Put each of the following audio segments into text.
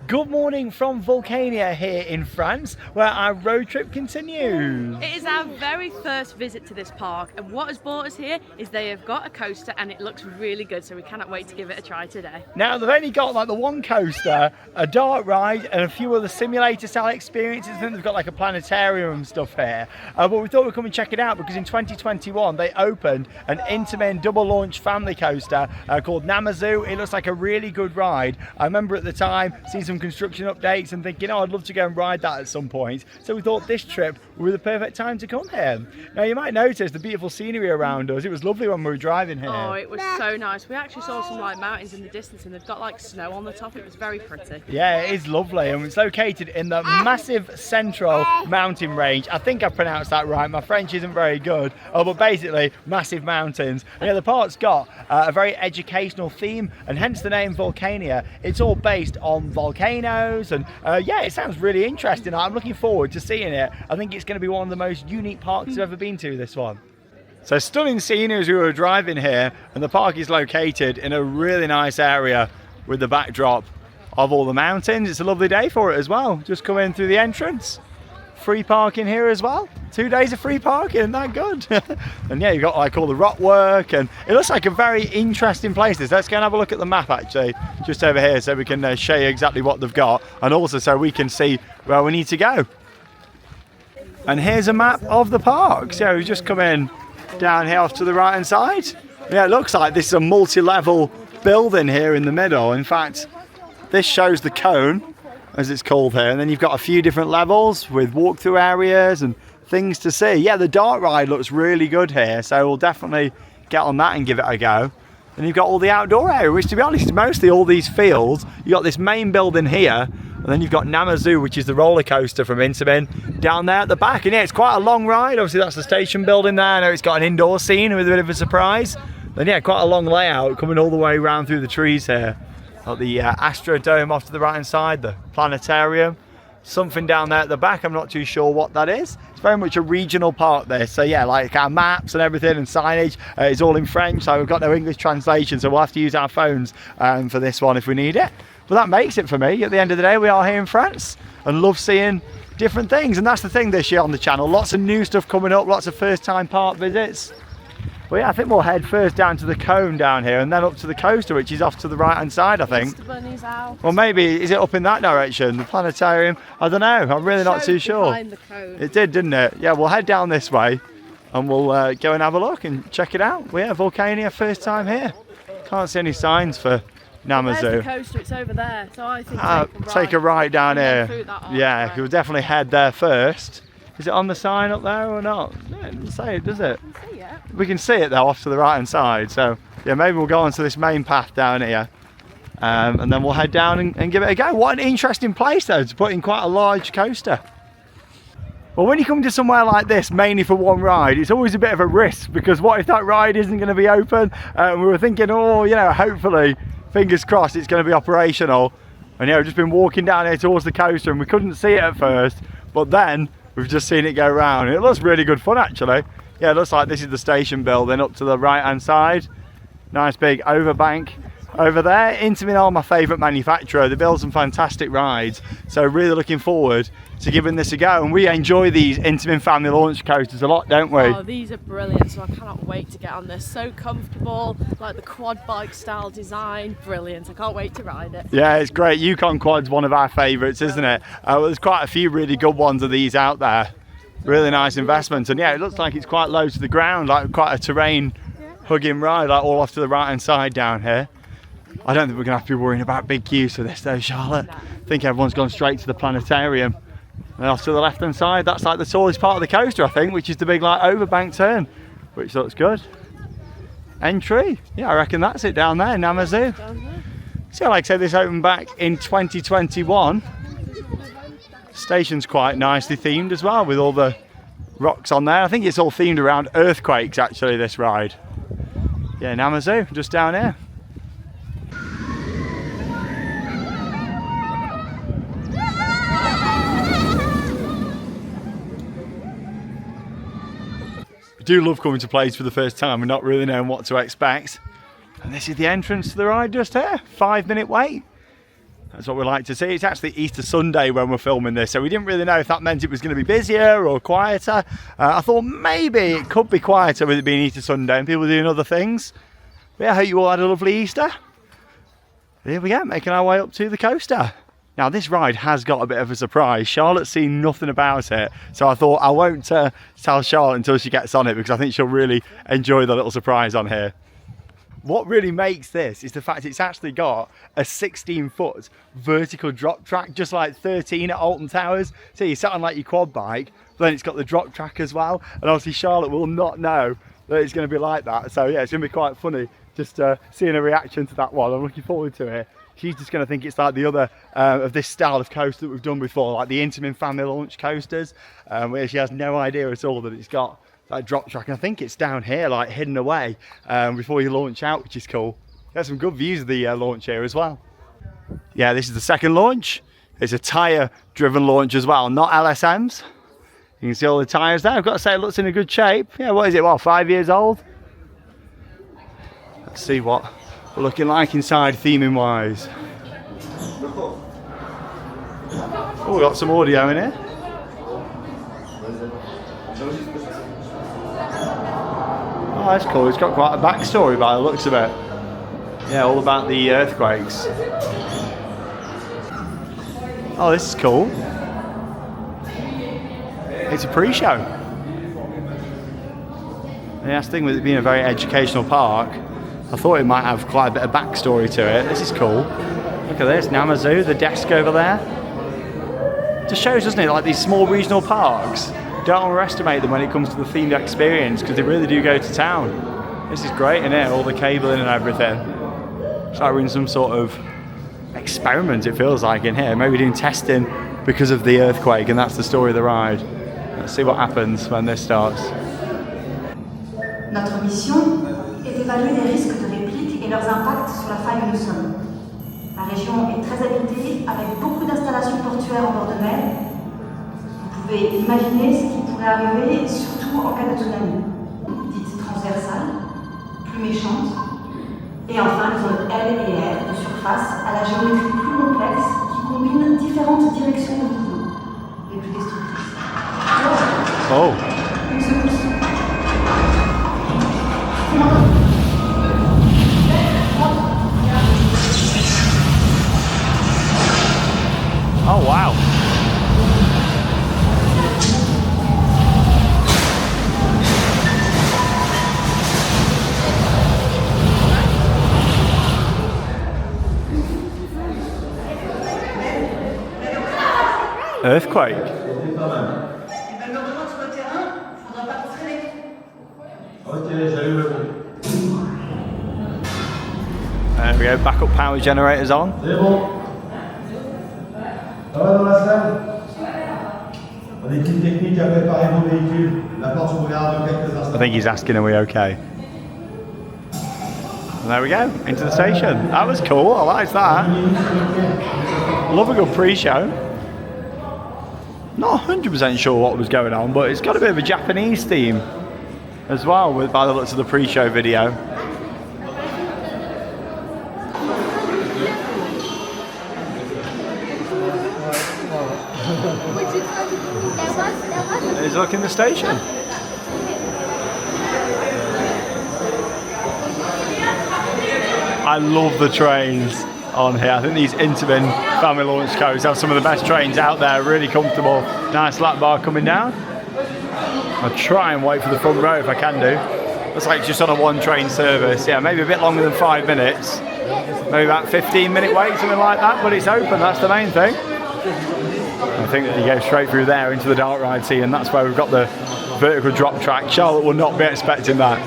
Good morning from Vulcania here in France, where our road trip continues. It is our very first visit to this park, and what has brought us here is they have got a coaster and it looks really good, so we cannot wait to give it a try today. Now, they've only got like the one coaster, a dark ride, and a few other simulator style experiences. I think they've got like a planetarium and stuff here. But we thought we'd come and check it out because in 2021 they opened an Intamin double launch family coaster called Namazu. It looks like a really good ride. I remember at the time seeing some construction updates and thinking, oh, I'd love to go and ride that at some point. So we thought this trip would be the perfect time to come here. Now, you might notice the beautiful scenery around us. It was lovely when we were driving here. Oh, it was so nice. We actually saw some like mountains in the distance and they've got like snow on the top. It was very pretty. Yeah, it is lovely, and it's located in the massive central mountain range. I think I pronounced that right. My French isn't very good. But basically massive mountains. And yeah, the park's got a very educational theme, and hence the name Vulcania. It's all based on volcanoes, and yeah, it sounds really interesting. I'm looking forward to seeing it. I think it's going to be one of the most unique parks I've ever been to, this one. So stunning scenery as we were driving here, and the park is located in a really nice area with the backdrop of all the mountains. It's a lovely day for it as well. Just come in through the entrance. Free parking here as well. 2 days of free parking, isn't that good? And yeah, you've got like all the rock work, and it looks like a very interesting place. Let's go and have a look at the map actually, just over here, so we can show you exactly what they've got, and also so we can see where we need to go. And here's a map of the park. So we've just come in down here off to the right hand side. Yeah, it looks like this is a multi-level building here in the middle. In fact, this shows the cone, as it's called here, and then you've got a few different levels with walkthrough areas and things to see. Yeah, the dark ride looks really good here, so we'll definitely get on that and give it a go. And you've got all the outdoor area, which to be honest, mostly all these fields. You've got this main building here, and then you've got Namazu, which is the roller coaster from Intamin, down there at the back. And yeah, it's quite a long ride. Obviously that's the station building there. I know it's got an indoor scene with a bit of a surprise. And yeah, quite a long layout coming all the way around through the trees here. Got the Astrodome off to the right hand side, the planetarium, something down there at the back. I'm not too sure what that is. It's very much a regional park there, so yeah, like our maps and everything and signage is all in French, so we've got no English translation, so we'll have to use our phones for this one if we need it. But that makes it for me. At the end of the day, we are here in France and love seeing different things, and that's the thing this year on the channel. Lots of new stuff coming up, lots of first time park visits. Well, yeah, I think we'll head first down to the cone down here and then up to the coaster, which is off to the right hand side, I think. Mr. Bunny's out. Well, maybe, is it up in that direction? The planetarium? I don't know, I'm really not too sure. Behind the cone. It did, didn't it? Yeah, we'll head down this way and we'll go and have a look and check it out. Well, yeah, Vulcania, first time here. Can't see any signs for Namazu. There's the coaster, it's over there, so I think take a right down and here. that Yeah, we'll definitely head there first. Is it on the sign up there or not? No, it doesn't say it, does it? We can see it though off to the right hand side, so yeah, maybe we'll go onto this main path down here and then we'll head down and give it a go. What an interesting place though to put in quite a large coaster. Well, when you come to somewhere like this mainly for one ride, it's always a bit of a risk, because what if that ride isn't going to be open? We were thinking, oh, you know, hopefully, fingers crossed, it's going to be operational. And yeah, we've just been walking down here towards the coaster and we couldn't see it at first, but then we've just seen it go round. It looks really good fun actually. Yeah, it looks like this is the station building up to the right hand side. Nice big overbank over there. Intamin are my favourite manufacturer. They build some fantastic rides, so really looking forward to giving this a go. And we enjoy these Intamin Family launch coasters a lot, don't we? Oh, these are brilliant, so I cannot wait to get on this. So comfortable, like the quad bike style design, brilliant. I can't wait to ride it. Yeah, it's great. Yukon Quad's one of our favourites, isn't it? Well, there's quite a few really good ones of these out there. Really nice investment, and yeah, it looks like it's quite low to the ground, like quite a terrain hugging ride, like all off to the right hand side down here. I don't think we're gonna have to be worrying about big queues for this though, Charlotte. No. I think everyone's gone straight to the planetarium. And off to the left hand side, that's like the tallest part of the coaster, I think, which is the big like overbank turn, which looks good. Entry, yeah, I reckon that's it down there, Namazu. So like I said, this opened back in 2021. Station's quite nicely themed as well, with all the rocks on there. I think it's all themed around earthquakes actually, this ride. Yeah, Namazu, just down here. I do love coming to places for the first time and not really knowing what to expect. And this is the entrance to the ride just here. 5-minute wait. That's what we like to see. It's actually Easter Sunday when we're filming this, so we didn't really know if that meant it was going to be busier or quieter. I thought maybe it could be quieter with it being Easter Sunday and people doing other things. But yeah, I hope you all had a lovely Easter. Here we go, making our way up to the coaster. Now this ride has got a bit of a surprise. Charlotte's seen nothing about it, so I thought I won't tell Charlotte until she gets on it, because I think she'll really enjoy the little surprise on here. What really makes this is the fact it's actually got a 16-foot vertical drop track, just like 13 at Alton Towers. So you sat on like your quad bike, but then it's got the drop track as well. And obviously Charlotte will not know that it's going to be like that. So yeah, it's going to be quite funny just seeing a reaction to that one. I'm looking forward to it. She's just going to think it's like the other of this style of coaster that we've done before, like the Intamin Family Launch coasters, where she has no idea at all that it's got that drop track. And I think it's down here, like hidden away before you launch out, which is cool. There's some good views of the launch here as well. Yeah, this is the second launch. It's a tyre driven launch as well, not LSMs. You can see all the tyres there. I've got to say it looks in a good shape. Yeah, what is it, what, 5 years old? Let's see what we're looking like inside theming wise. Oh, we've got some audio in here. Oh, that's cool. It's got quite a backstory by the looks of it. Yeah, all about the earthquakes. Oh, this is cool. It's a pre-show. And that's the thing with it being a very educational park. I thought it might have quite a bit of backstory to it. This is cool. Look at this, Namazu, the desk over there. It just shows, doesn't it, like these small regional parks, don't underestimate them when it comes to the themed experience, because they really do go to town. This is great, isn't it? All the cabling and everything. It's like we're in some sort of experiment, it feels like, in here. Maybe doing testing because of the earthquake, and that's the story of the ride. Let's see what happens when this starts. Notre mission est d'évaluer les risques de réplique et leurs impacts sur la faille où nous sommes. La région est très habitée, avec beaucoup d'installations portuaires en bord de mer. Vous pouvez imaginer ce qui pourrait arriver, surtout en cas de tsunami. Dite transversale, plus méchante. Et enfin, les zones L et R de surface à la géométrie plus complexe qui combinent différentes directions de mouvement, les plus destructrices. Oh. Une secousse. Oh, wow. Earthquake. There we go, backup power generators on. I think he's asking, are we okay? And there we go, into the station. That was cool, I liked that. Love a good pre-show. Not 100% sure what was going on, but it's got a bit of a Japanese theme as well, by the looks of the pre-show video. He's looking at the station. I love the trains on here. I think these Intamin Family Launch coasters have some of the best trains out there, really comfortable. Nice lap bar coming down. I'll try and wait for the front row if I can do. Looks like it's just on a one train service. Yeah, maybe a bit longer than 5 minutes. Maybe about 15-minute wait, something like that, but it's open, that's the main thing. I think that you go straight through there into the dark ride scene, and that's where we've got the vertical drop track. Charlotte will not be expecting that.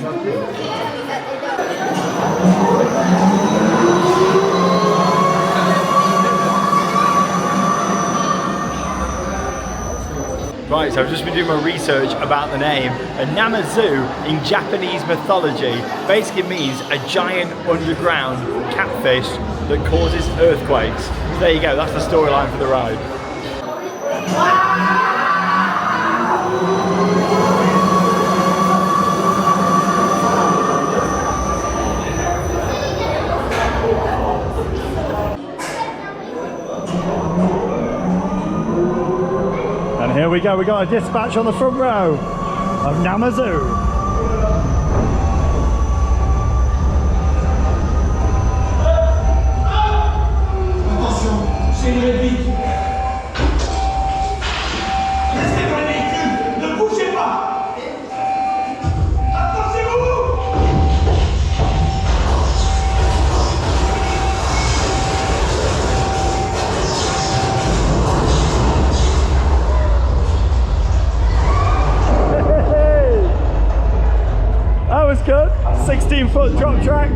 Right, so I've just been doing my research about the name. A Namazu in Japanese mythology basically means a giant underground catfish that causes earthquakes. So there you go, that's the storyline for the ride. And here we go, we got a dispatch on the front row of Namazu. C'est une réplique. Restez dans les véhicules, ne bougez pas. Attachez-vous. That was good. 16-foot drop track.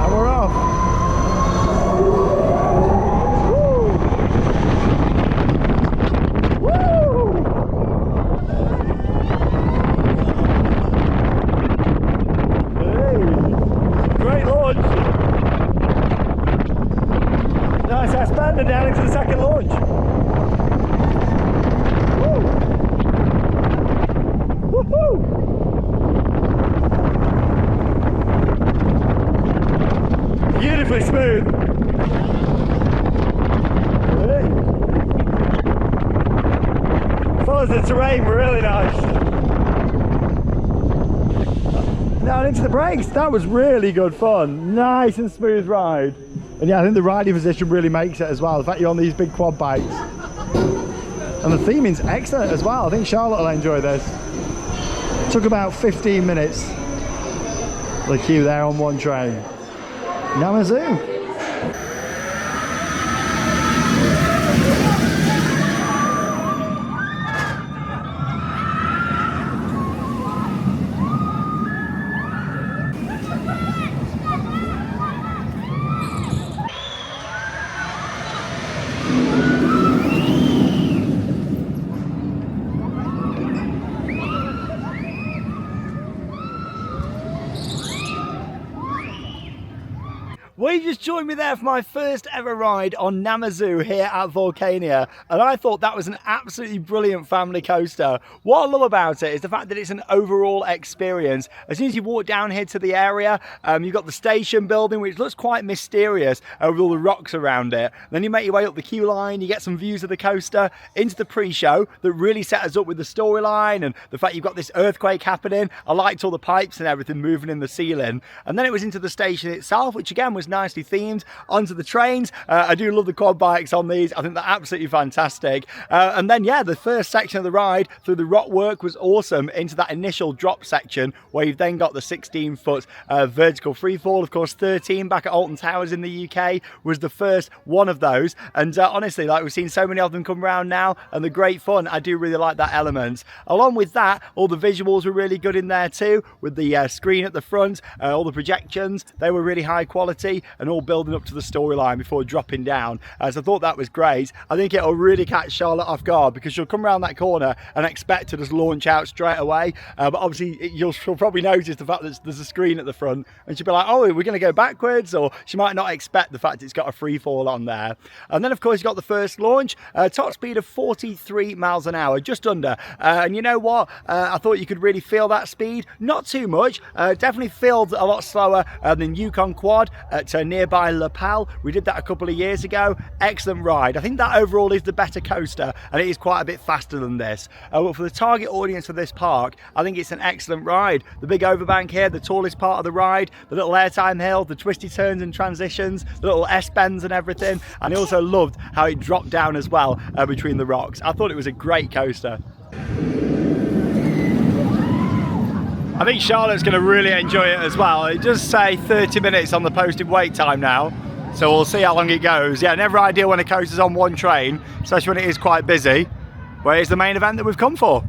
We're off. Woo! Woo! Hey! Great launch. Nice ass bender down into the second launch. Woo! Woohoo! Beautifully smooth. Follows the terrain really nice. Down into the brakes. That was really good fun. Nice and smooth ride. And yeah, I think the riding position really makes it as well. The fact you're on these big quad bikes. And the theming's excellent as well. I think Charlotte will enjoy this. Took about 15 minutes. The queue there on one train. Namazu. Well, you just joined me there for my first ever ride on Namazu here at Vulcania, and I thought that was an absolutely brilliant family coaster. What I love about it is the fact that it's an overall experience. As soon as you walk down here to the area, you've got the station building, which looks quite mysterious with all the rocks around it. Then you make your way up the queue line, you get some views of the coaster into the pre-show that really set us up with the storyline and the fact you've got this earthquake happening. I liked all the pipes and everything moving in the ceiling. And then it was into the station itself, which again was nicely themed, onto the trains. I do love the quad bikes on these. I think they're absolutely fantastic. And then yeah, the first section of the ride through the rock work was awesome, into that initial drop section where you've then got the 16-foot vertical freefall. Of course, 13 back at Alton Towers in the UK was the first one of those. And honestly, like, we've seen so many of them come around now, and the great fun. I do really like that element. Along with that, all the visuals were really good in there too, with the screen at the front, all the projections, they were really high quality and all building up to the storyline before dropping down. So I thought that was great. I think it'll really catch Charlotte off guard because she'll come around that corner and expect to just launch out straight away. But obviously she'll probably notice the fact that there's a screen at the front and she'll be like, oh, we're going to go backwards, or she might not expect the fact it's got a free fall on there. And then of course you got the first launch, top speed of 43 miles an hour, just under. And you know what? I thought you could really feel that speed. Not too much. Definitely feels a lot slower than Yukon Quad at nearby Lapel. We did that a couple of years ago. Excellent ride. I think that overall is the better coaster, and it is quite a bit faster than this. But for the target audience for this park, I think it's an excellent ride. The big overbank here, the tallest part of the ride, the little airtime hill, the twisty turns and transitions, the little S-bends and everything. And I also loved how it dropped down as well between the rocks. I thought it was a great coaster. I think Charlotte's going to really enjoy it as well. It does say 30 minutes on the posted wait time now, so we'll see how long it goes. Yeah, never ideal when a coaster's on one train, especially when it is quite busy, but it's the main event that we've come for.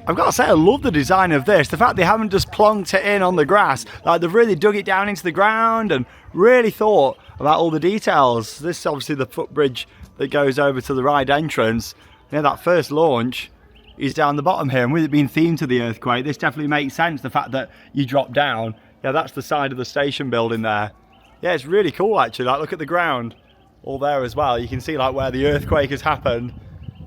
I've got to say, I love the design of this. The fact they haven't just plonked it in on the grass, like they've really dug it down into the ground and really thought about all the details. This is obviously the footbridge that goes over to the ride entrance. Yeah, that first launch is down the bottom here, and with it being themed to the earthquake, this definitely makes sense. The fact that you drop down, yeah, that's the side of the station building there. Yeah, it's really cool actually. Like, look at the ground all there as well. You can see like where the earthquake has happened,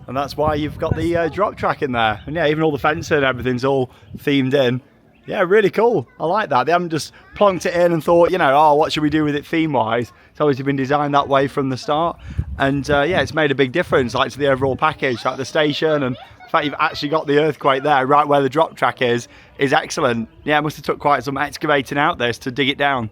and that's why you've got the drop track in there. And yeah, even all the fencing and everything's all themed in. Yeah, really cool. I like that. They haven't just plonked it in and thought, you know, oh, what should we do with it theme-wise? It's obviously been designed that way from the start. And yeah, it's made a big difference, like, to the overall package, like the station, and the fact you've actually got the earthquake there, right where the drop track is excellent. Yeah, it must have took quite some excavating out this to dig it down.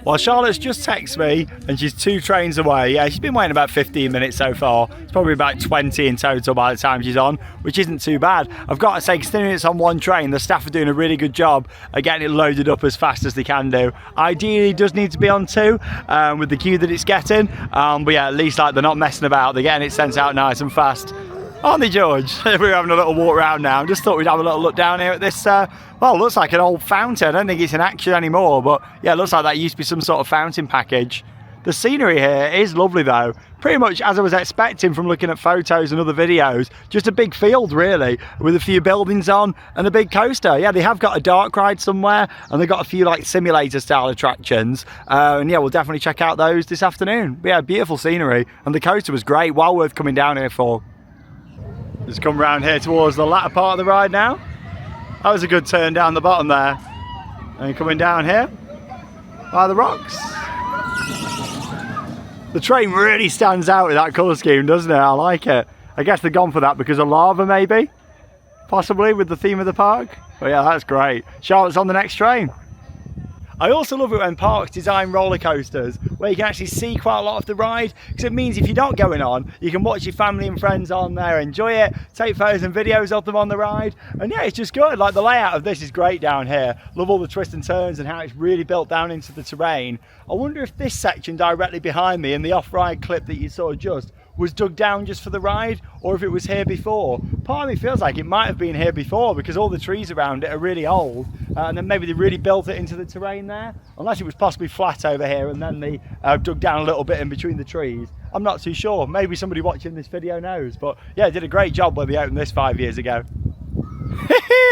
Well, Charlotte's just texted me and she's 2 trains away. Yeah, she's been waiting about 15 minutes so far. It's probably about 20 in total by the time she's on, which isn't too bad. I've got to say, considering it's on 1 train, the staff are doing a really good job of getting it loaded up as fast as they can do. Ideally, it does need to be on 2 with the queue that it's getting. But yeah, at least like they're not messing about. They're getting it sent out nice and fast. Aren't they, George? We're having a little walk around now. Just thought we'd have a little look down here at this, well, looks like an old fountain. I don't think it's in action anymore, but yeah, it looks like that used to be some sort of fountain package. The scenery here is lovely though. Pretty much as I was expecting from looking at photos and other videos. Just a big field really, with a few buildings on and a big coaster. Yeah, they have got a dark ride somewhere and they've got a few like simulator style attractions. And yeah, we'll definitely check out those this afternoon. But yeah, beautiful scenery, and the coaster was great, well worth coming down here for. Just come round here towards the latter part of the ride now. That was a good turn down the bottom there. And coming down here by the rocks. The train really stands out with that colour scheme, doesn't it? I like it. I guess they've gone for that because of lava maybe? Possibly with the theme of the park. But yeah, that's great. Charlotte's on the next train. I also love it when parks design roller coasters where you can actually see quite a lot of the ride, because it means if you're not going on, you can watch your family and friends on there, enjoy it, take photos and videos of them on the ride, and yeah, it's just good. Like the layout of this is great down here. Love all the twists and turns and how it's really built down into the terrain. I wonder if this section directly behind me in the off-ride clip that you saw just was dug down just for the ride, or if it was here before. Part of me feels like it might have been here before because all the trees around it are really old, and then maybe they really built it into the terrain there, unless it was possibly flat over here and then they dug down a little bit in between the trees. I'm not too sure. Maybe somebody watching this video knows, but yeah, did a great job when they opened this 5 years ago.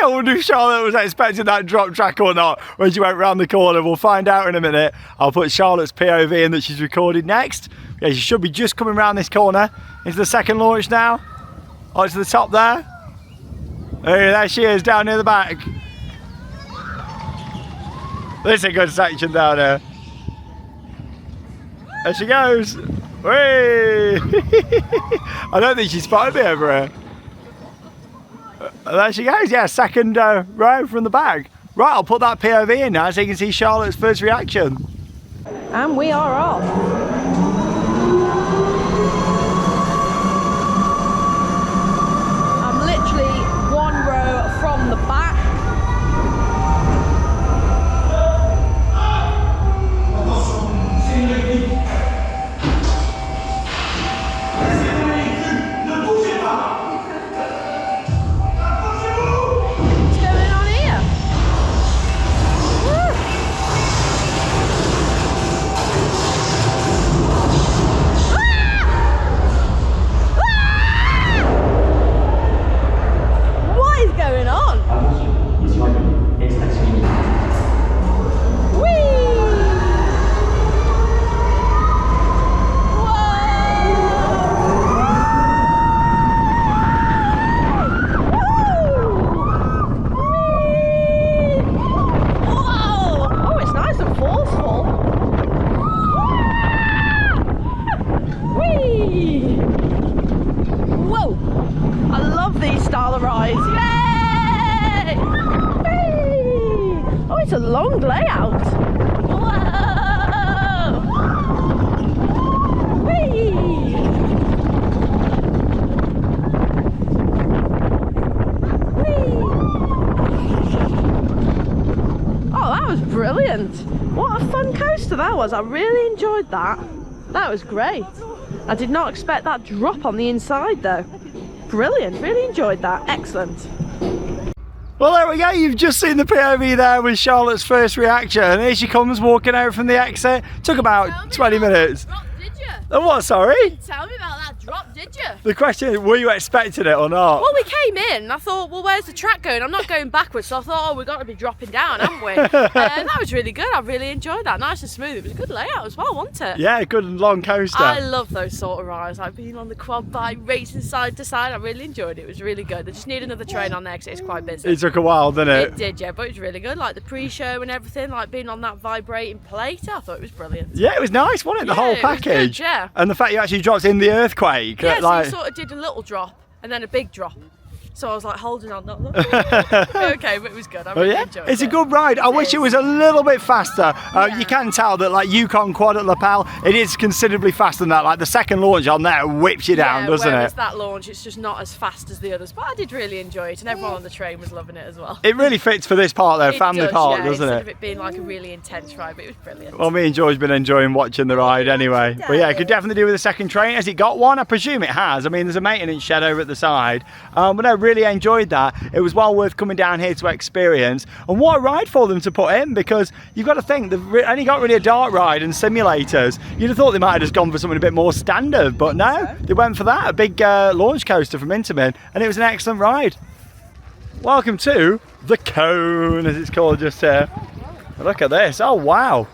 I wonder if Charlotte was expecting that drop track or not when she went round the corner. We'll find out in a minute. I'll put Charlotte's POV in that she's recorded next. Yeah, she should be just coming around this corner into the second launch now. Oh, to the top there. Hey, there she is down near the back. This is a good section down here. There she goes. Whee! I don't think she spotted me over here. There she goes, yeah, second row from the back. Right, I'll put that POV in now so you can see Charlotte's first reaction. And we are off. I'm literally 1 row from the back. It's a long layout. Whoa! Whee! Whee! Oh, that was brilliant. What a fun coaster that was. I really enjoyed that. That was great. I did not expect that drop on the inside though. Brilliant, really enjoyed that. Excellent. Well, there we go. You've just seen the POV there with Charlotte's first reaction. Here she comes walking out from the exit. Took about 20 minutes. you? What, sorry? Tell me about that drop, did you? The question is, were you expecting it or not? Well, we came in and I thought, well, where's the track going? I'm not going backwards, so I thought, oh, we've got to be dropping down, haven't we? That was really good. I really enjoyed that. Nice and smooth. It was a good layout as well, wasn't it? Yeah, good and long coaster. I love those sort of rides, like being on the quad bike, racing side to side. I really enjoyed it. It was really good. They just need another train on there because it's quite busy. It took a while, didn't it? It did, yeah, but it was really good. Like the pre-show and everything, like being on that vibrating plate. I thought it was brilliant. Yeah, it was nice, wasn't it? The Yeah, whole it was good, package. yeah. And the fact you actually dropped in the earthquake. Yeah, like... so you sort of did a little drop and then a big drop. So I was like holding on. Okay, but it was good. I really enjoyed it. It's a good ride. I wish it was a little bit faster. You can tell that like Yukon Quad at Lapel, it is considerably faster than that. Like the second launch on there whips you down, doesn't whereas it? that launch, it's just not as fast as the others. But I did really enjoy it, and everyone on the train was loving it as well. It really fits for this part though, It family does, park, yeah, doesn't instead it? of it being like a really intense ride, but it was brilliant. Well, me and George have been enjoying watching the ride anyway. But yeah, it could definitely do with a second train. Has it got one? I presume it has. I mean, there's a maintenance shed over at the side. But I really enjoyed that. It was well worth coming down here to experience. And what a ride for them to put in, because you've got to think, they've only got really a dark ride and simulators. You'd have thought they might have just gone for something a bit more standard, but no, they went for that, a big launch coaster from Intamin, and it was an excellent ride. Welcome to the Cone, as it's called just here. Look at this, oh wow.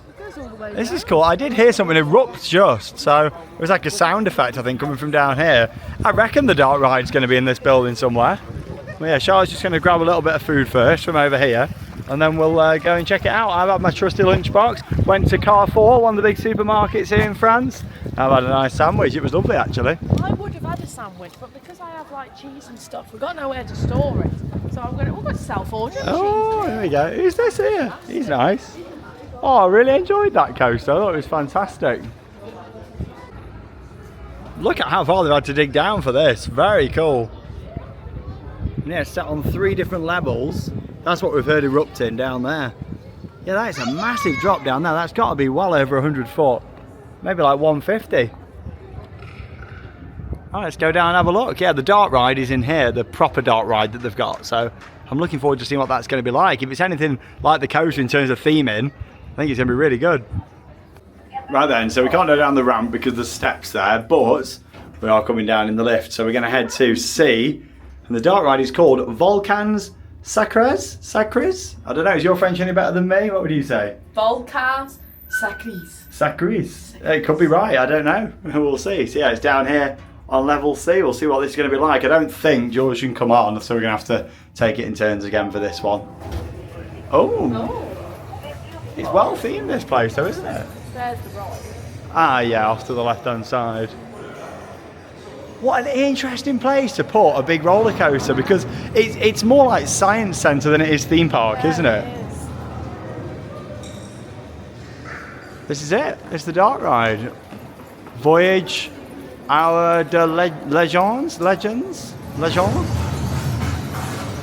This is cool. I did hear something erupt just, so it was like a sound effect, I think, coming from down here. I reckon the dark ride's going to be in this building somewhere. Well, yeah, Charlotte's just going to grab a little bit of food first from over here, and then we'll go and check it out. I've had my trusty lunchbox, went to Carrefour, one of the big supermarkets here in France. I've had a nice sandwich, it was lovely actually. I would have had a sandwich, but because I have like cheese and stuff, we've got nowhere to store it. So we're going to self-order Oh, here we go. Who's this here? He's nice. Oh, I really enjoyed that coaster. I thought it was fantastic. Look at how far they've had to dig down for this. Very cool. Yeah, it's set on 3 different levels. That's what we've heard erupting down there. Yeah, that's a massive drop down there. That's got to be well over 100 foot. Maybe like 150. All right, let's go down and have a look. Yeah, the dark ride is in here, the proper dark ride that they've got. So I'm looking forward to seeing what that's going to be like. If it's anything like the coaster in terms of theming, I think it's going to be really good. Right then, so we can't go down the ramp because there's steps there, but we are coming down in the lift. So we're going to head to C. And the dark ride is called Vulcans Sacres? I don't know, is your French any better than me? What would you say? Vulcans Sacres. Sacres. It could be right, I don't know. We'll see. So yeah, it's down here on level C. We'll see what this is going to be like. I don't think George can come on, so we're going to have to take it in turns again for this one. Oh. It's well themed, this place though, isn't it? There's the ride. Ah yeah, off to the left hand side. What an interesting place to put a big roller coaster, because it's more like science centre than it is theme park, isn't it? This is it. It's the dark ride. Voyage Hour de Legends?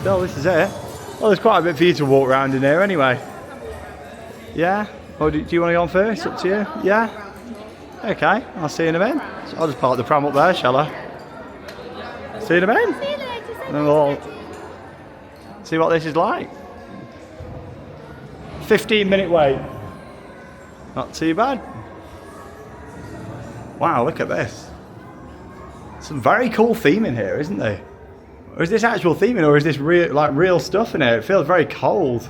Bill, this is it. Well, there's quite a bit for you to walk around in here anyway. Yeah? Or do you want to go on first? Up to you? Yeah? Okay, I'll see you in a minute. So I'll just park the pram up there, shall I? See you in a minute. And then we'll see what this is like. 15-minute wait. Not too bad. Wow, look at this. Some very cool theming here, isn't there? Or is this actual theming, or is this real stuff in here? It feels very cold.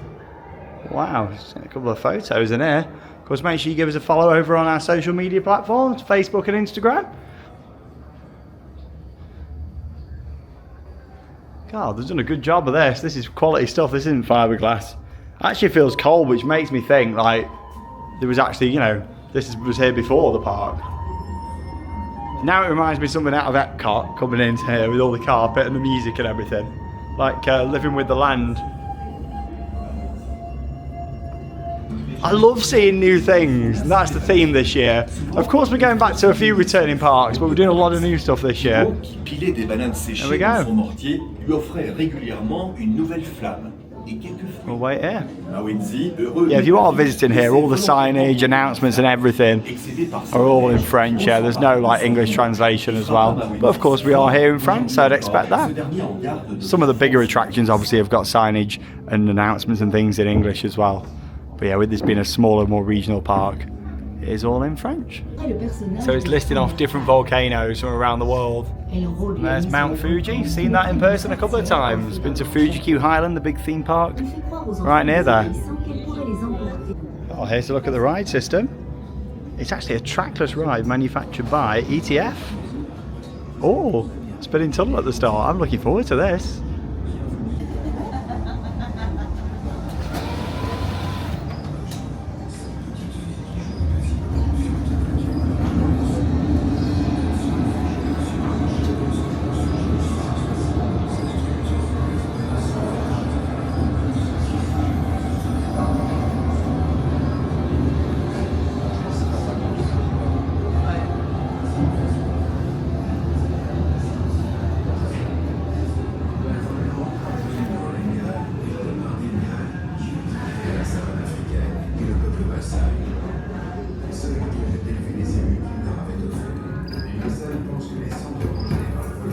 Wow, just a couple of photos in here. Of course, make sure you give us a follow over on our social media platforms, Facebook and Instagram. God, they've done a good job of this. This is quality stuff. This isn't fiberglass. Actually feels cold, which makes me think like there was actually, you know, this was here before the park. Now it reminds me of something out of Epcot coming into here with all the carpet and the music and everything. Like living with the land. I love seeing new things, and that's the theme this year. Of course, we're going back to a few returning parks, but we're doing a lot of new stuff this year. There we go. We'll wait here. Yeah, if you are visiting here, all the signage, announcements and everything are all in French. Yeah, there's no like English translation as well. But of course, we are here in France, so I'd expect that. Some of the bigger attractions obviously have got signage and announcements and things in English as well. But yeah, with this being a smaller, more regional park, is all in French. So it's listing off different volcanoes from around the world. And there's Mount Fuji, seen that in person a couple of times. Been to Fuji-Q Highland, the big theme park, right near there. Oh, here's a look at the ride system. It's actually a trackless ride manufactured by ETF. Oh, spinning tunnel at the start. I'm looking forward to this.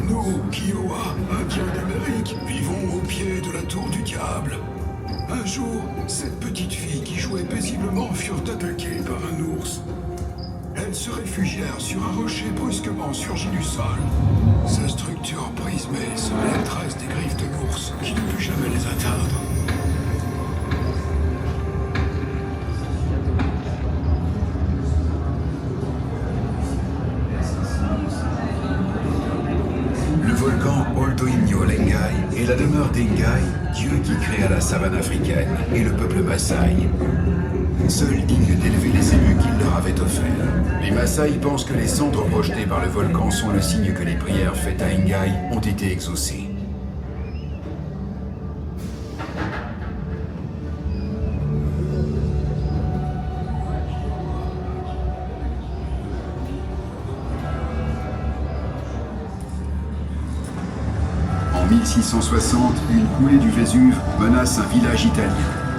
Nous, Kiowa, Indiens d'Amérique, vivons au pied de la tour du diable. Un jour, cette petite fille qui jouait paisiblement furent attaquées par un ours. Elles se réfugièrent sur un rocher brusquement surgi du sol. Sa structure prismée semblait la trace des griffes de l'ours qui ne put jamais les atteindre. Le volcan Oltoinyo Lengai est la demeure d'Engai, dieu qui créa la savane africaine et le peuple Maasai. Seul digne d'élever les élus qu'il leur avait offerts. Les Maasai pensent que les cendres projetées par le volcan sont le signe que les prières faites à Engai ont été exaucées. En 1660, une coulée du Vésuve menace un village italien.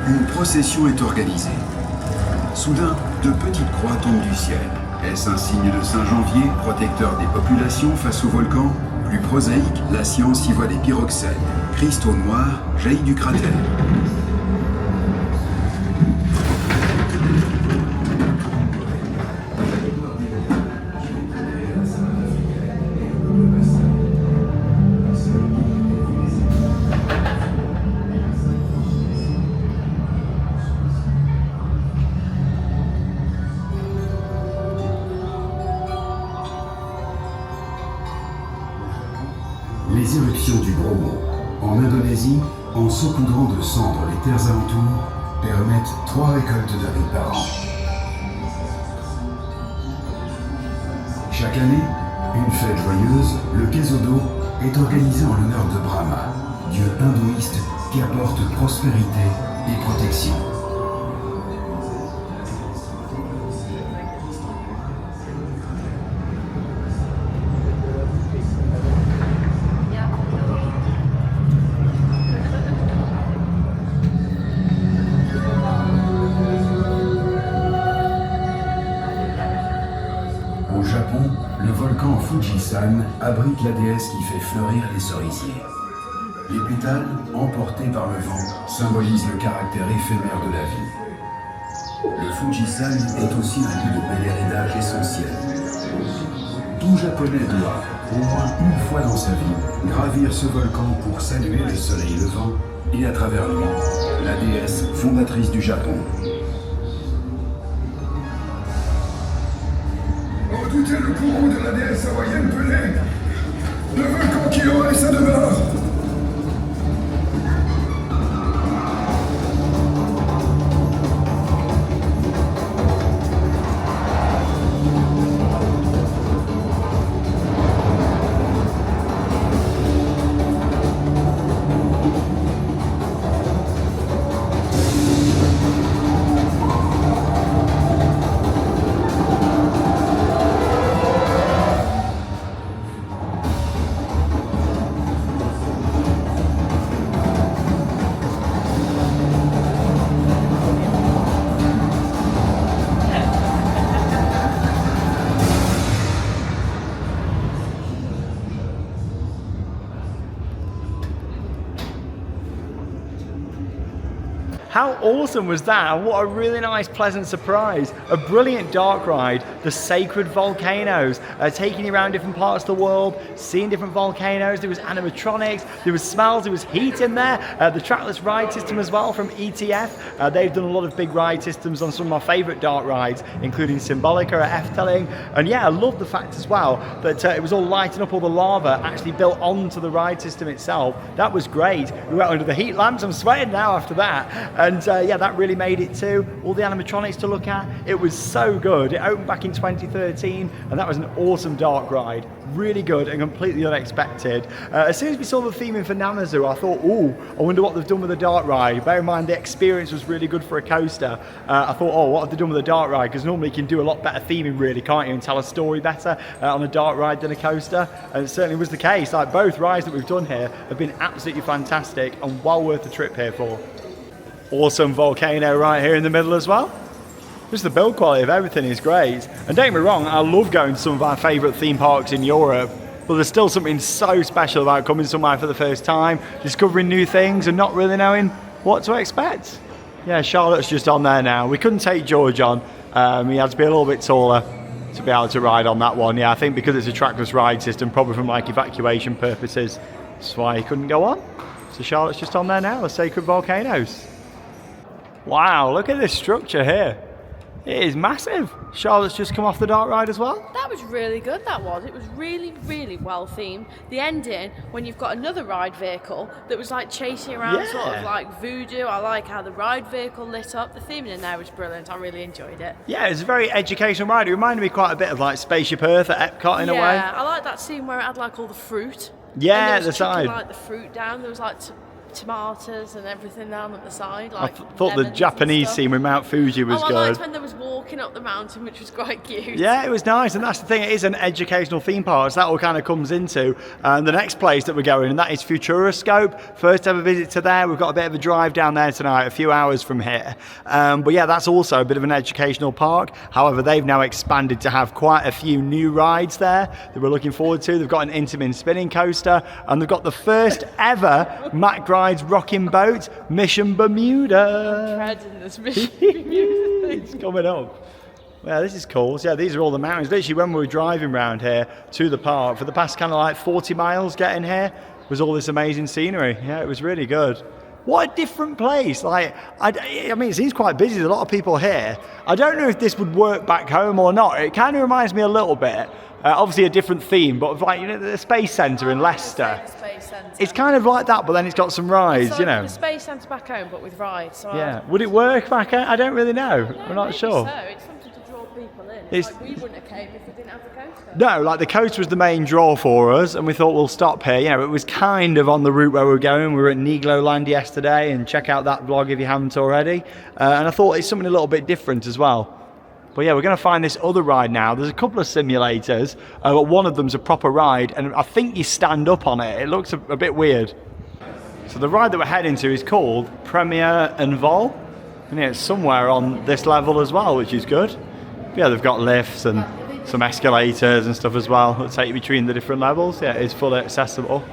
Une procession est organisée. Soudain, de petites croix tombent du ciel. Est-ce un signe de Saint-Janvier, protecteur des populations face au volcan? Plus prosaïque, la science y voit des pyroxènes. Cristaux noirs jaillit du cratère. Les éruptions du Bromo, en Indonésie, en saupoudrant de cendres les terres alentours, permettent 3 récoltes de riz par an. Chaque année, une fête joyeuse, le Kesodo, est organisée en l'honneur de Brahma, dieu hindouiste qui apporte prospérité et protection. Au Japon, le volcan Fujisan abrite la déesse qui fait fleurir les cerisiers. Les pétales, emportés par le vent, symbolisent le caractère éphémère de la vie. Le Fujisan est aussi un lieu de pèlerinage essentiel. Tout Japonais doit, au moins une fois dans sa vie, gravir ce volcan pour saluer le soleil levant et, à travers lui, la déesse fondatrice du Japon. Redoutez le courroux de la déesse hawaïenne pelée. Le volcan Kyo est sa demeure. How awesome was that? And what a really nice, pleasant surprise. A brilliant dark ride, the Sacred Volcanoes, taking you around different parts of the world, seeing different volcanoes. There was animatronics, there was smells, there was heat in there. The trackless ride system as well from ETF. They've done a lot of big ride systems on some of my favourite dark rides, including Symbolica at Efteling. And yeah, I love the fact as well that it was all lighting up, all the lava actually built onto the ride system itself. That was great. We went under the heat lamps. I'm sweating now after that. And yeah, that really made it too. All the animatronics to look at. It was so good. It opened back in 2013 and that was an awesome dark ride. Really good and completely unexpected. As soon as we saw the theming for Namazu, I thought, ooh, I wonder what they've done with the dark ride. Bear in mind the experience was really good for a coaster. I thought, oh, what have they done with the dark ride? Because normally you can do a lot better theming really, can't you, and tell a story better on a dark ride than a coaster. And it certainly was the case. Like both rides that we've done here have been absolutely fantastic and well worth the trip here for. Awesome volcano right here in the middle as well. Just the build quality of everything is great. And don't get me wrong, I love going to some of our favourite theme parks in Europe, but there's still something so special about coming somewhere for the first time, discovering new things and not really knowing what to expect. Yeah, Charlotte's just on there now. We couldn't take George on. He had to be a little bit taller to be able to ride on that one. Yeah, I think because it's a trackless ride system, probably from like evacuation purposes, that's why he couldn't go on. So Charlotte's just on there now, the Sacred Volcanoes. Wow, look at this structure here. It is massive. Charlotte's just come off the dark ride as well. That was really good, that was. It was really, really well themed. The ending, when you've got another ride vehicle that was like chasing around sort of like voodoo. I like how the ride vehicle lit up. The theming in there was brilliant. I really enjoyed it. Yeah, it was a very educational ride. It reminded me quite a bit of like Spaceship Earth at Epcot in a way. Yeah, I like that scene where it had like all the fruit. Yeah, and at the side. Like the fruit down. There was like tomatoes and everything down at the side. Like I thought the Japanese scene with Mount Fuji was good. I liked when there was walking up the mountain, which was quite cute. Yeah, it was nice, and that's the thing, it is an educational theme park, so that all kind of comes into the next place that we're going, and that is Futuroscope. First ever visit to there. We've got a bit of a drive down there tonight, a few hours from here. But yeah, that's also a bit of an educational park. However, they've now expanded to have quite a few new rides there that we're looking forward to. They've got an Intamin spinning coaster, and they've got the first ever Mack Rides rocking boat, Mission Bermuda. I'm dreading this Mission Bermuda thing. It's coming up. Yeah, this is cool. So yeah, these are all the mountains. Literally, when we were driving around here to the park, for the past kind of like 40 miles getting here, was all this amazing scenery. Yeah, it was really good. What a different place. Like, I mean, it seems quite busy. There's a lot of people here. I don't know if this would work back home or not. It kind of reminds me a little bit. Obviously a different theme, but like, you know, the Space Centre in Leicester. It's kind of like that, but then it's got some rides, like you know. The Space Centre back home, but with rides. So yeah. Would it work back home? I don't really know. No, I'm not sure. So. It's something to draw people in. It's like we wouldn't have came if we didn't have the coaster. No, like the coaster was the main draw for us, and we thought we'll stop here. You know, it was kind of on the route where we were going. We were at Nigloland yesterday, and check out that vlog if you haven't already. And I thought it's something a little bit different as well. But yeah, we're going to find this other ride now. There's a couple of simulators, but one of them's a proper ride, and I think you stand up on it. It looks a bit weird. So the ride that we're heading to is called Premier and Vol, and yeah, it's somewhere on this level as well, which is good. But yeah, they've got lifts and some escalators and stuff as well that take you between the different levels. Yeah, it's fully accessible.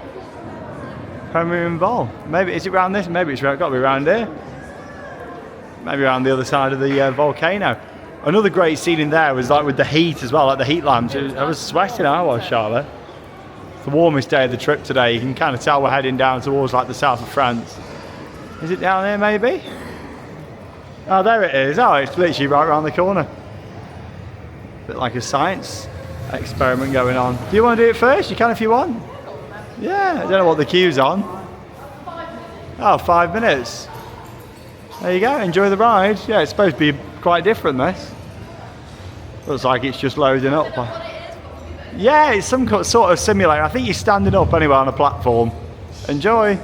Premier and Vol. Maybe, is it around this? Maybe it's got to be around here. Maybe around the other side of the volcano. Another great scene in there was like with the heat as well, like the heat lamps. I was sweating, I was, Charlotte. It's the warmest day of the trip today. You can kind of tell we're heading down towards like the south of France. Is it down there maybe? Oh, there it is. Oh, it's literally right around the corner. Bit like a science experiment going on. Do you want to do it first? You can if you want. Yeah, I don't know what the queue's on. 5 minutes. Oh, 5 minutes. There you go, enjoy the ride. Yeah, it's supposed to be quite different, this. Looks like it's just loading up. Yeah, it's some sort of simulator. I think you're standing up anyway on a platform. Enjoy.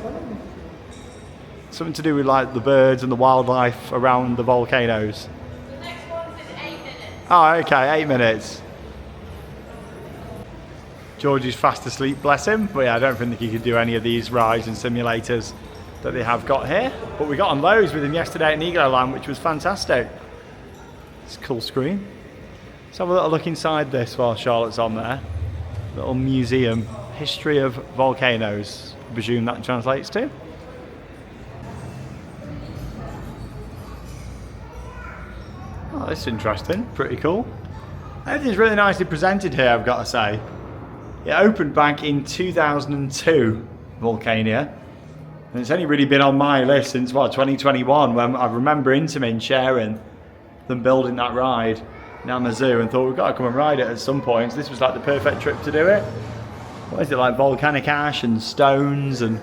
Something to do with like the birds and the wildlife around the volcanoes. The next one's in 8 minutes. Oh, okay, 8 minutes. George is fast asleep, bless him. But yeah, I don't think he could do any of these rides and simulators that they have got here. But we got on loads with him yesterday at Nigloland, which was fantastic. It's a cool screen. Let's have a little look inside this while Charlotte's on there. Little museum, history of volcanoes. I presume that translates to. this is interesting, pretty cool. Everything's really nicely presented here, I've got to say. It opened back in 2002, Vulcania. And it's only really been on my list since, what, 2021, when I remember Intamin sharing them building that ride, Namazu, and thought we've got to come and ride it at some point. So this was like the perfect trip to do it. What is it, like volcanic ash and stones and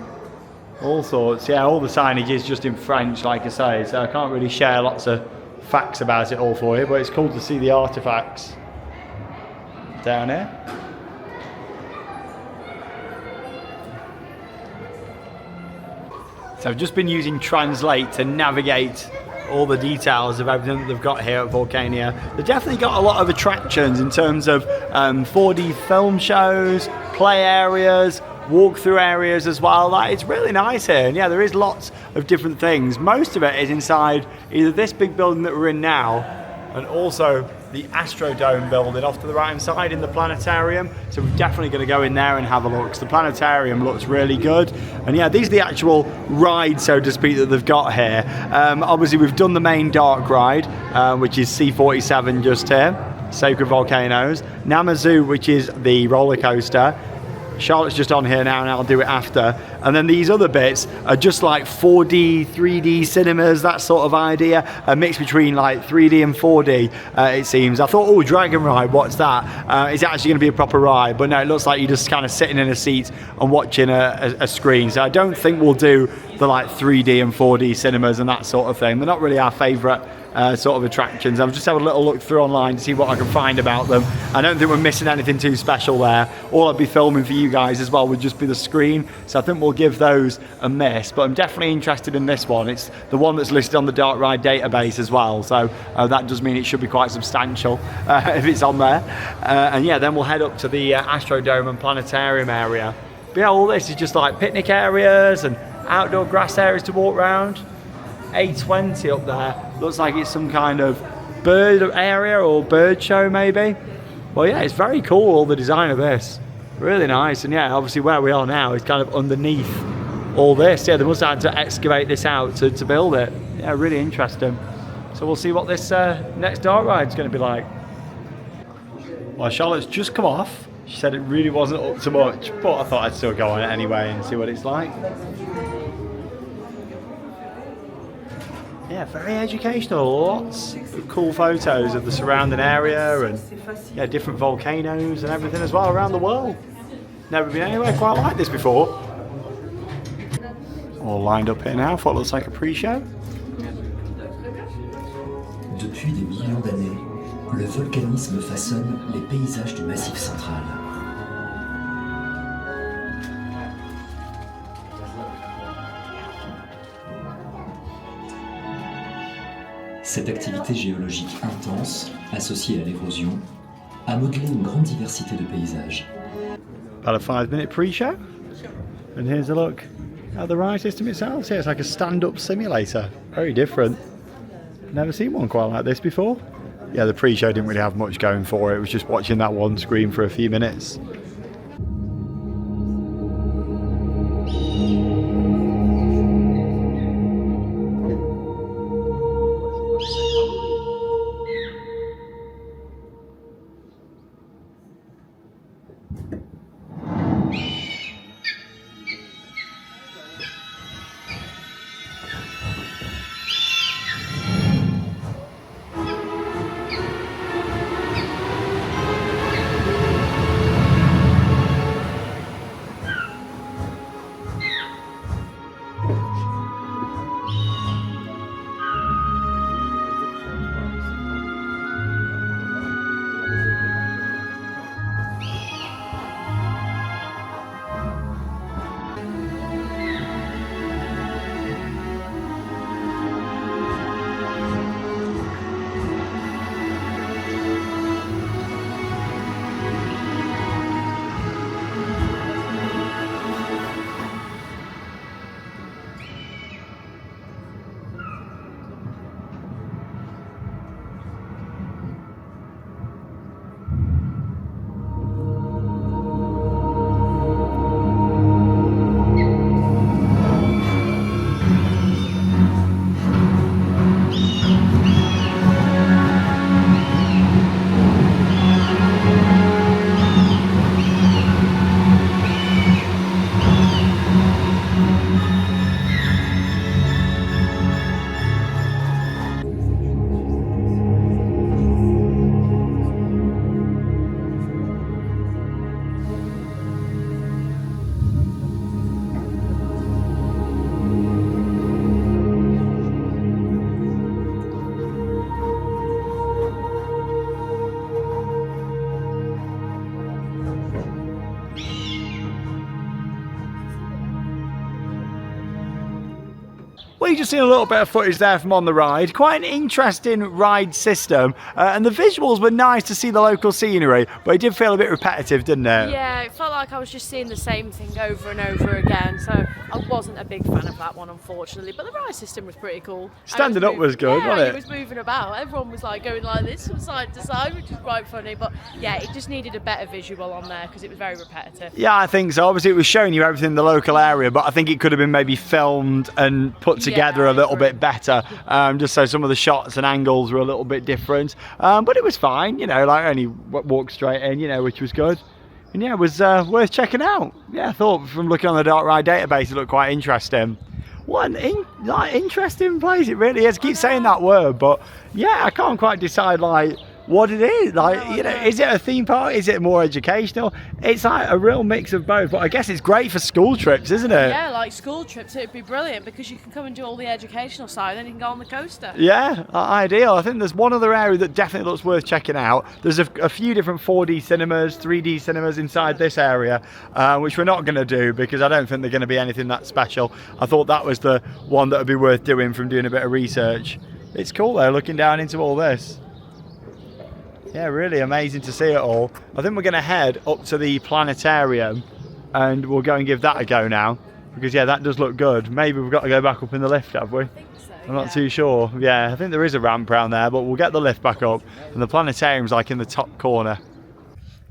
all sorts? Yeah, all the signage is just in French, like I say, so I can't really share lots of facts about it all for you, but it's cool to see the artifacts down here. So I've just been using Translate to navigate all the details of everything that they've got here at Vulcania. They've definitely got a lot of attractions in terms of 4D film shows, play areas, walkthrough areas as well. Like, it's really nice here, and yeah, there is lots of different things. Most of it is inside either this big building that we're in now, and also the Astrodome building off to the right hand side in the planetarium. So we're definitely going to go in there and have a look, because the planetarium looks really good. And yeah, these are the actual rides, so to speak, that they've got here. Obviously we've done the main dark ride, which is C47 just here, Sacred Volcanoes. Namazu, which is the roller coaster. Charlotte's just on here now and I'll do it after. And then these other bits are just like 4D, 3D cinemas, that sort of idea. A mix between like 3D and 4D, it seems. I thought, oh, Dragon Ride, what's that? Is it actually going to be a proper ride? But no, it looks like you're just kind of sitting in a seat and watching a screen. So I don't think we'll do the like 3D and 4D cinemas and that sort of thing. They're not really our favourite sort of attractions. I've just had a little look through online to see what I can find about them. I don't think we're missing anything too special there. All I'd be filming for you guys as well would just be the screen, so I think we'll give those a miss, but I'm definitely interested in this one. It's the one that's listed on the Dark Ride database as well, so that does mean it should be quite substantial if it's on there. And yeah, then we'll head up to the Astrodome and Planetarium area. But yeah, all this is just like picnic areas and outdoor grass areas to walk around. A20 up there, looks like it's some kind of bird area or bird show maybe. Well yeah, it's very cool, all the design of this, really nice. And yeah, obviously where we are now is kind of underneath all this. Yeah, they must have had to excavate this out to build it. Yeah, really interesting. So we'll see what this next dark ride is going to be like. Well, Charlotte's just come off. She said it really wasn't up to much, but I thought I'd still go on it anyway and see what it's like. Yeah, very educational. Lots of cool photos of the surrounding area and yeah, different volcanoes and everything as well around the world. Never been anywhere quite like this before. All lined up here now for what looks like a pre-show. Depuis des millions d'années, le volcanisme façonne les paysages du Massif central. Cette activité géologique intense, associée à l'érosion, a modelé une grande diversité de paysages. About a 5-minute pre-show. And here's a look at the ride system itself. See, it's like a stand-up simulator. Very different. Never seen one quite like this before. Yeah, the pre-show didn't really have much going for it. It was just watching that one screen for a few minutes. you just seen a little bit of footage there from on the ride. Quite an interesting ride system, and the visuals were nice to see the local scenery, but it did feel a bit repetitive, didn't it? Yeah, it felt like I was just seeing the same thing over and over again, so I wasn't a big fan of that one, unfortunately. But the ride system was pretty cool. Standing up was good, wasn't it? It was moving about. Everyone was like going like this from side to side, which was quite funny. But yeah, it just needed a better visual on there because it was very repetitive. Yeah, I think so. Obviously, it was showing you everything in the local area, but I think it could have been maybe filmed and put together a little bit better, just so some of the shots and angles were a little bit different. But it was fine, you know, like only walked straight in, you know, which was good. And yeah, it was worth checking out. Yeah, I thought from looking on the Dark Ride database, it looked quite interesting. What an interesting place it really is. I keep saying that word, but yeah, I can't quite decide like what it is. Like, you know, is it a theme park? Is it more educational? It's like a real mix of both, but I guess it's great for school trips, isn't it? Yeah, like school trips, it'd be brilliant because you can come and do all the educational side, then you can go on the coaster. Yeah, ideal. I think there's one other area that definitely looks worth checking out. There's a few different 4D cinemas, 3D cinemas inside this area, which we're not going to do because I don't think they're going to be anything that special. I thought that was the one that would be worth doing from doing a bit of research. It's cool though, looking down into all this. Yeah, really amazing to see it all. I think we're going to head up to the planetarium and we'll go and give that a go now. Because yeah, that does look good. Maybe we've got to go back up in the lift, have we? I think so, I'm not too sure. Yeah, I think there is a ramp around there, but we'll get the lift back up. And the planetarium's like in the top corner.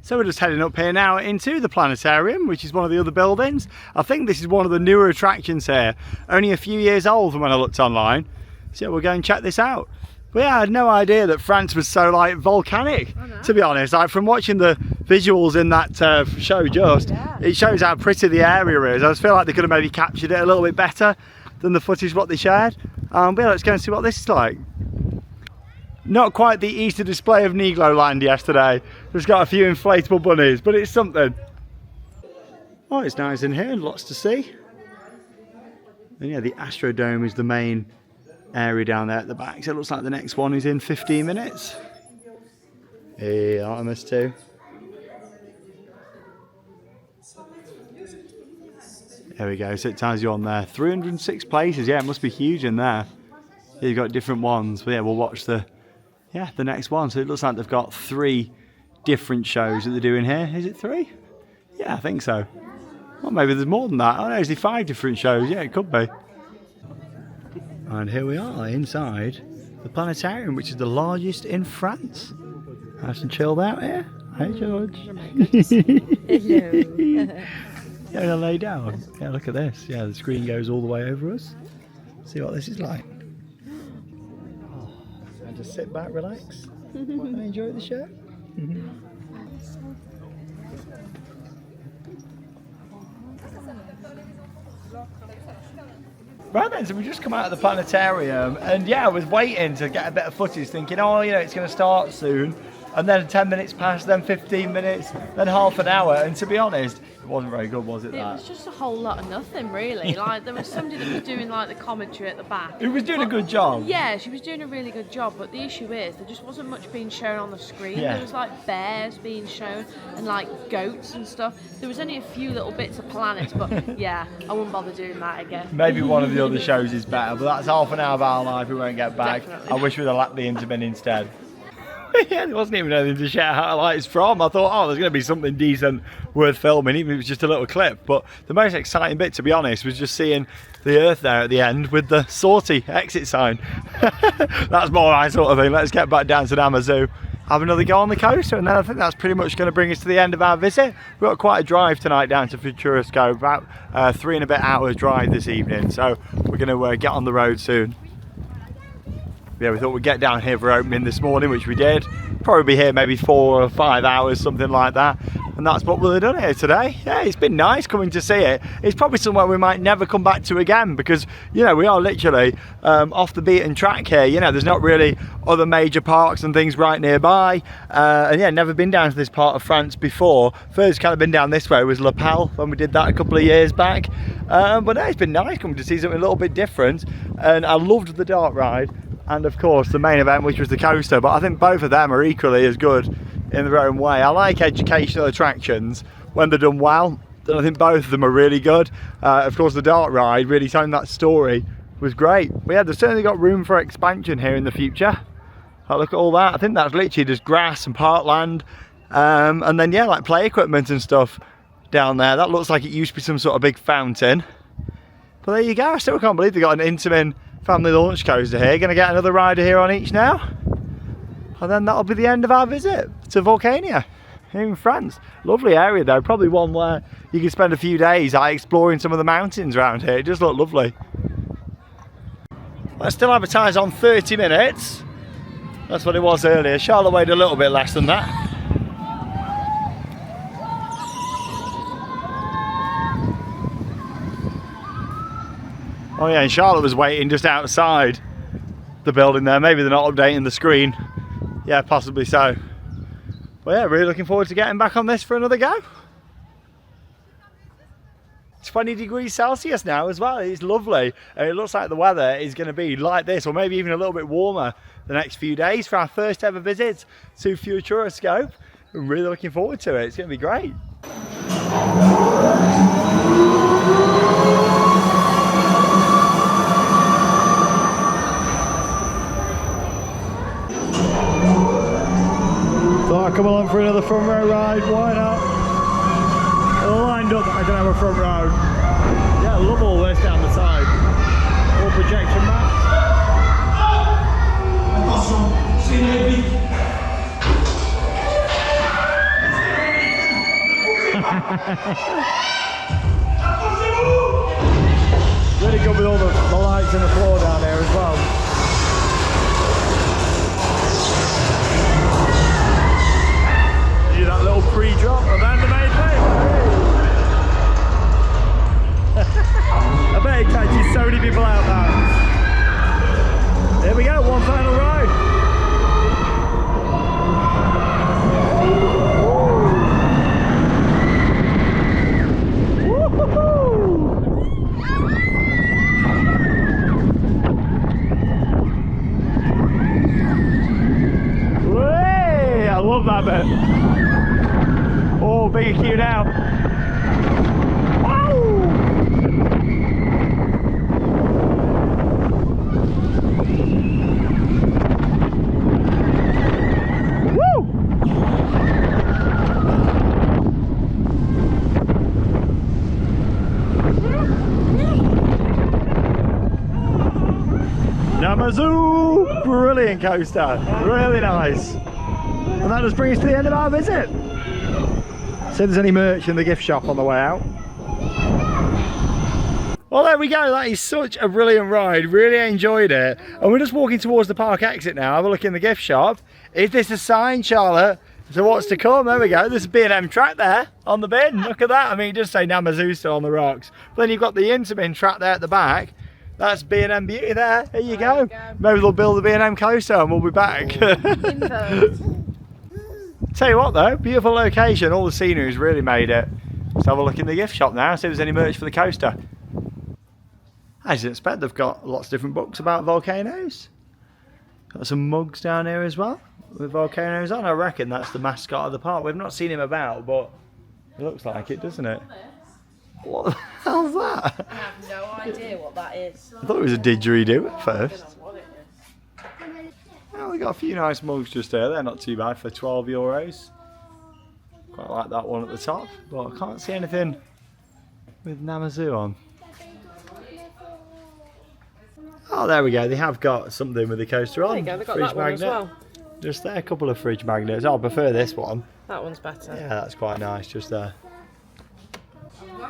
So we're just heading up here now into the planetarium, which is one of the other buildings. I think this is one of the newer attractions here. Only a few years old from when I looked online. So we'll go and check this out. But yeah, I had no idea that France was so like volcanic, to be honest. Like from watching the visuals in that show it shows how pretty the area is. I just feel like they could have maybe captured it a little bit better than the footage what they shared. But yeah, let's go and see what this is like. Not quite the Easter display of Negro Land yesterday. Just got a few inflatable bunnies, but it's something. Oh, it's nice in here, lots to see. And yeah, the Astrodome is the main area down there at the back, so it looks like the next one is in 15 minutes. Hey, Artemis 2. There we go, so it tells you on there 306 places. Yeah, it must be huge in there. You've got different ones, but yeah, we'll watch the next one. So it looks like they've got 3 different shows that they're doing here. Is it 3? Yeah, I think so. Well, maybe there's more than that. Oh no, it's 5 different shows. Yeah, it could be. And here we are inside the planetarium, which is the largest in France. Nice and chilled out here. Hey George. Hello. Yeah, gonna lay down. Yeah, look at this. Yeah, the screen goes all the way over us. See what this is like. Oh, and just sit back, relax, and enjoy the show. Right then, so we just come out of the planetarium, and yeah, I was waiting to get a bit of footage, thinking, oh, you know, it's going to start soon, and then 10 minutes passed, then 15 minutes, then half an hour, and to be honest, it wasn't very good, was it? It was just a whole lot of nothing, really. Like there was somebody that was doing like the commentary at the back. Who was doing a good job. Yeah, she was doing a really good job, but the issue is there just wasn't much being shown on the screen. Yeah. There was like bears being shown and like goats and stuff. There was only a few little bits of planets, but yeah, I wouldn't bother doing that again. Maybe one of the other shows is better, but that's half an hour of our life we won't get back. Definitely. I wish we'd have lapped the Intamin instead. Yeah, there wasn't even anything to share highlights from. I thought, oh, there's going to be something decent worth filming, even if it was just a little clip. But the most exciting bit, to be honest, was just seeing the Earth there at the end with the sortie exit sign. That's more my sort of thing. Let's get back down to Namazu, have another go on the coaster, and then I think that's pretty much going to bring us to the end of our visit. We've got quite a drive tonight down to Futurisco, about 3 and a bit hours drive this evening. So we're going to get on the road soon. Yeah, we thought we'd get down here for opening this morning, which we did. Probably be here maybe 4 or 5 hours, something like that. And that's what we've done here today. Yeah, it's been nice coming to see it. It's probably somewhere we might never come back to again because, you know, we are literally off the beaten track here. You know, there's not really other major parks and things right nearby. And yeah, never been down to this part of France before. First kind of been down this way was La Pelle when we did that a couple of years back. But yeah, it's been nice coming to see something a little bit different. And I loved the dark ride. And of course the main event, which was the coaster, but I think both of them are equally as good in their own way. I like educational attractions when they're done well, and I think both of them are really good. Of course the dark ride really telling that story was great. But yeah, they've certainly got room for expansion here in the future. Oh, look at all that. I think that's literally just grass and parkland. And then yeah, like play equipment and stuff down there. That looks like it used to be some sort of big fountain. But there you go. I still can't believe they've got an Intamin Family Launch Coaster here. Gonna get another rider here on each now. And then that'll be the end of our visit to Vulcania here in France. Lovely area though, probably one where you could spend a few days exploring some of the mountains around here. It does look lovely. Let's still advertise on 30 minutes. That's what it was earlier. Charlotte weighed a little bit less than that. Oh yeah, and Charlotte was waiting just outside the building there. Maybe they're not updating the screen. Yeah, possibly so. But yeah, really looking forward to getting back on this for another go. 20 degrees Celsius now as well. It's lovely. And it looks like the weather is going to be like this, or maybe even a little bit warmer the next few days for our first ever visit to Futuroscope. I'm really looking forward to it. It's going to be great. So I come along for another front row ride, why not? All lined up, I can have a front row. Yeah, I love all this down the side. All projection maps. Attention, c'est une réplique. Really good with all the lights and the floor down there as well. Do that little pre-drop and then the main thing. I bet it catches so many people out there. Here we go, one final ride. Way! I love that bit. Oh, big queue now. Namazu! Brilliant coaster, really nice. And that just brings us to the end of our visit. See if there's any merch in the gift shop on the way out. Well, there we go. That is such a brilliant ride. Really enjoyed it. And we're just walking towards the park exit now. Have a look in the gift shop. Is this a sign, Charlotte, to what's to come? There we go. There's a B&M track there on the bin. Look at that. I mean, it does say Namazu still on the rocks. But then you've got the Intamin track there at the back. That's B&M Beauty there. Here you go. Maybe they'll build a B&M coaster and we'll be back. Tell you what though, beautiful location. All the scenery's really made it. Let's have a look in the gift shop now, see if there's any merch for the coaster. As you expect, they've got lots of different books about volcanoes. Got some mugs down here as well with volcanoes on. I reckon that's the mascot of the park. We've not seen him about, but it looks like it, doesn't it? What the hell's that? I have no idea what that is. I thought it was a didgeridoo at first. Well, we got a few nice mugs just there. They're not too bad for €12. Quite like that one at the top, but I can't see anything with Namazu on. Oh, there we go. They have got something with the coaster on. There you go. They've got fridge that one magnet. as well. Just there, a couple of fridge magnets. Oh, I prefer this one. That one's better. Yeah, that's quite nice. Just there.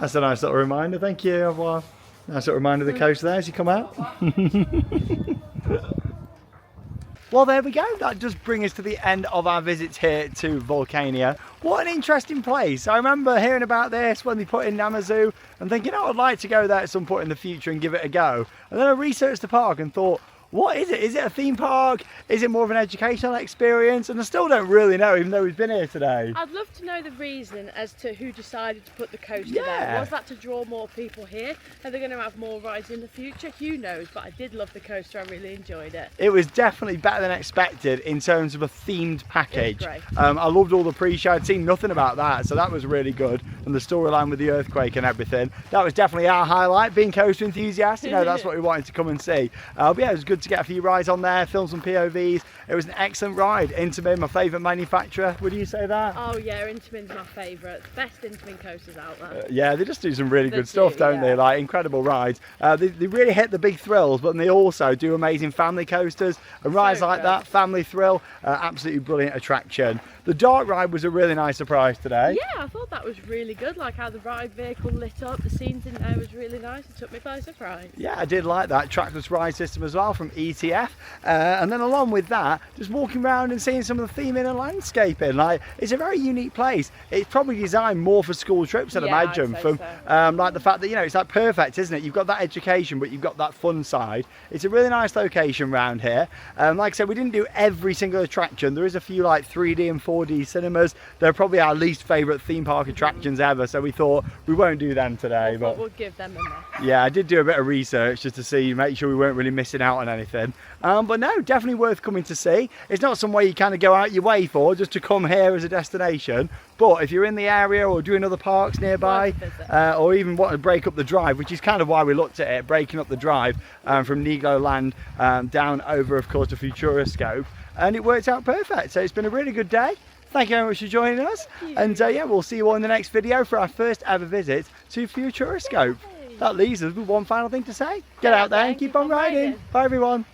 That's a nice little reminder. Thank you. Well, nice little reminder of the coaster there as you come out. Well, there we go. That does bring us to the end of our visits here to Vulcania. What an interesting place. I remember hearing about this when they put in Namazu and thinking, oh, I'd like to go there at some point in the future and give it a go. And then I researched the park and thought, what is it? Is it a theme park? Is it more of an educational experience? And I still don't really know, even though we've been here today. I'd love to know the reason as to who decided to put the coaster Yeah. there. Was that to draw more people here? Are they going to have more rides in the future? Who knows? But I did love the coaster. I really enjoyed it. It was definitely better than expected in terms of a themed package. great. I loved all the pre-show. I'd seen nothing about that, so that was really good. And the storyline with the earthquake and everything. That was definitely our highlight, being coaster enthusiasts. You know, that's what we wanted to come and see. But yeah, it was good to get a few rides on there, film some POVs. It was an excellent ride. Intamin, my favourite manufacturer. Would you say that? Oh yeah, Intamin's my favourite. Best Intamin coasters out there. Yeah, they just do some really They good stuff, do, don't they? yeah. Like incredible rides. They really hit the big thrills, but they also do amazing family coasters and rides So like good. that. Family thrill, absolutely brilliant attraction. The dark ride was a really nice surprise today. Yeah, I thought that was really good. Like how the ride vehicle lit up, the scenes in there was really nice. It took me by surprise. Yeah, I did like that trackless ride system as well from ETF. And then along with that, just walking around and seeing some of the theming and landscaping. Like, it's a very unique place. It's probably designed more for school trips, I'd Yeah, I'd imagine. say From so. like the fact that, you know, it's like perfect, isn't it? You've got that education, but you've got that fun side. It's a really nice location around here. Like I said, we didn't do every single attraction. There is a few like 3D and 4D cinemas. They're probably our least favourite theme park attractions ever, so we thought we won't do them today. But But we'll give them a miss. yeah, I did do a bit of research just to see, make sure we weren't really missing out on anything. But no, definitely worth coming to see. It's not somewhere you kind of go out your way for, just to come here as a destination. But if you're in the area or doing other parks nearby, Worth a visit. or even want to break up the drive, which is kind of why we looked at it, breaking up the drive from Negro Land down over, of course, to Futuroscope, and it worked out perfect. So it's been a really good day. Thank you very much for joining us. And yeah, we'll see you all in the next video for our first ever visit to Futuroscope. That leaves us with one final thing to say. Get out there and keep on riding. Bye everyone.